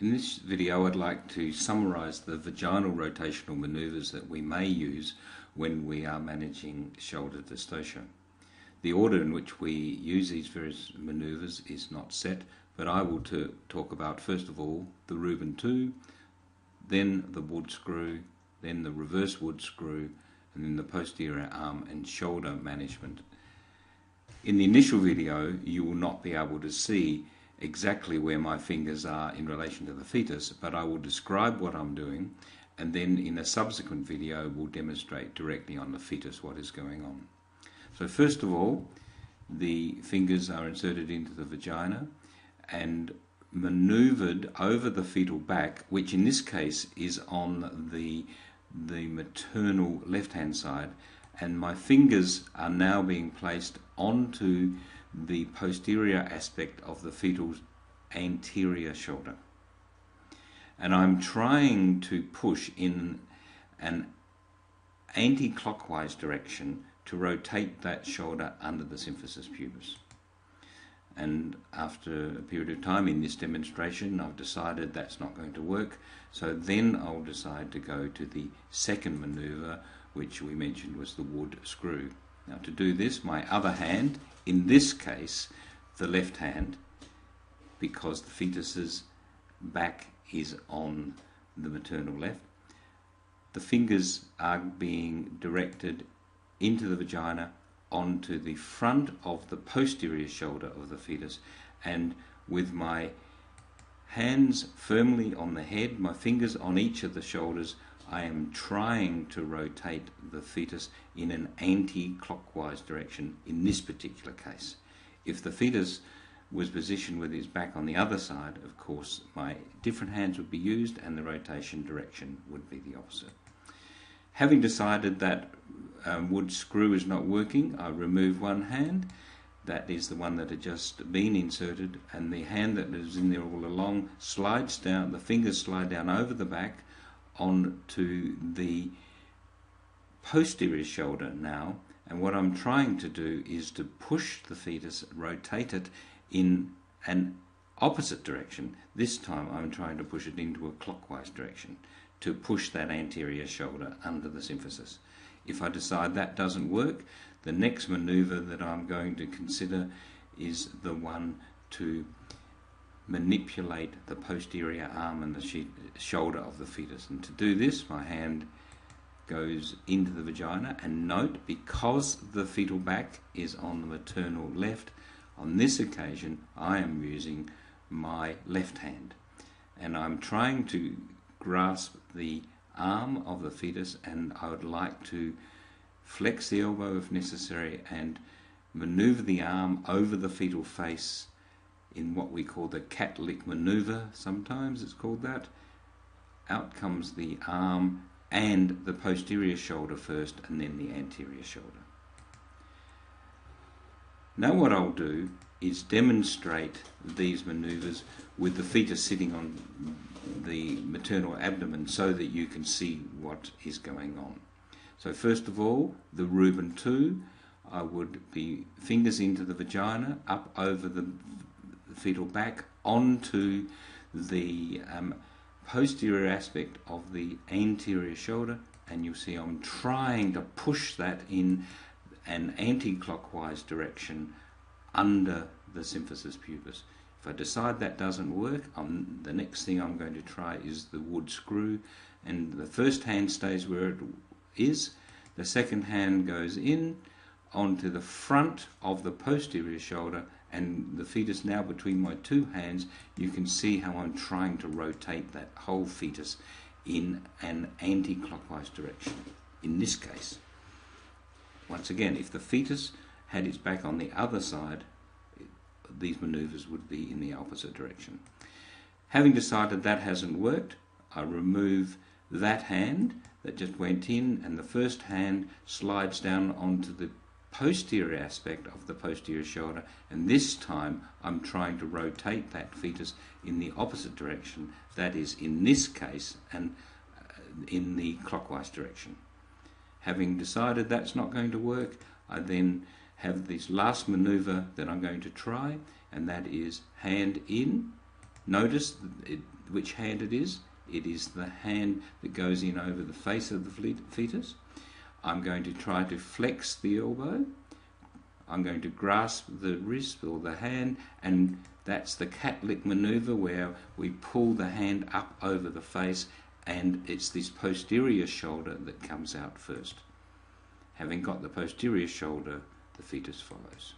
In this video I'd like to summarise the vaginal rotational manoeuvres that we may use when we are managing shoulder dystocia. The order in which we use these various manoeuvres is not set, but I will talk about first of all the Reuben 2, then the wood screw, then the reverse wood screw, and then the posterior arm and shoulder management. In the initial video you will not be able to see exactly where my fingers are in relation to the fetus, but I will describe what I'm doing, and then in a subsequent video we'll demonstrate directly on the fetus what is going on. So first of all, the fingers are inserted into the vagina and manoeuvred over the fetal back, which in this case is on the maternal left hand side, and my fingers are now being placed onto the posterior aspect of the fetal's anterior shoulder, and I'm trying to push in an anti-clockwise direction to rotate that shoulder under the symphysis pubis. And after a period of time in this demonstration I've decided that's not going to work, so then I'll decide to go to the second manoeuvre, which we mentioned was the wood screw. Now to do this, my other hand, in this case the left hand, because the fetus's back is on the maternal left, the fingers are being directed into the vagina onto the front of the posterior shoulder of the fetus, and with my hands firmly on the head, my fingers on each of the shoulders, I am trying to rotate the fetus in an anti-clockwise direction in this particular case. If the fetus was positioned with his back on the other side, of course my different hands would be used and the rotation direction would be the opposite. Having decided that wood screw is not working, I remove one hand. That is the one that had just been inserted, and the hand that is in there all along slides down, the fingers slide down over the back onto the posterior shoulder now, and what I'm trying to do is to push the fetus, rotate it in an opposite direction. This time I'm trying to push it into a clockwise direction to push that anterior shoulder under the symphysis. If I decide that doesn't work, the next manoeuvre that I'm going to consider is the one to manipulate the posterior arm and the shoulder of the fetus. And to do this, my hand goes into the vagina, and note, because the fetal back is on the maternal left, on this occasion I am using my left hand, and I'm trying to grasp the arm of the fetus, and I would like to flex the elbow if necessary and maneuver the arm over the fetal face in what we call the cat lick maneuver. Sometimes it's called that. Out comes the arm and the posterior shoulder first, and then the anterior shoulder. Now what I'll do is demonstrate these manoeuvres with the fetus sitting on the maternal abdomen so that you can see what is going on. So first of all, the Reuben 2, I would be fingers into the vagina, up over the fetal back, onto the posterior aspect of the anterior shoulder, and you'll see I'm trying to push that in an anti-clockwise direction under the symphysis pubis. If I decide that doesn't work, the next thing I'm going to try is the wood screw, and the first hand stays where it is, the second hand goes in onto the front of the posterior shoulder, and the fetus now between my two hands, you can see how I'm trying to rotate that whole fetus in an anti-clockwise direction. In this case, once again, if the fetus had its back on the other side, these manoeuvres would be in the opposite direction. Having decided that hasn't worked, I remove that hand that just went in, and the first hand slides down onto the posterior aspect of the posterior shoulder, and this time I'm trying to rotate that fetus in the opposite direction, that is, in this case, and in the clockwise direction. Having decided that's not going to work, I then have this last maneuver that I'm going to try, and that is hand in. Notice which hand it is. It is the hand that goes in over the face of the fetus. I'm going to try to flex the elbow. I'm going to grasp the wrist or the hand, and that's the cat lick manoeuvre, where we pull the hand up over the face, and it's this posterior shoulder that comes out first. Having got the posterior shoulder, the fetus follows.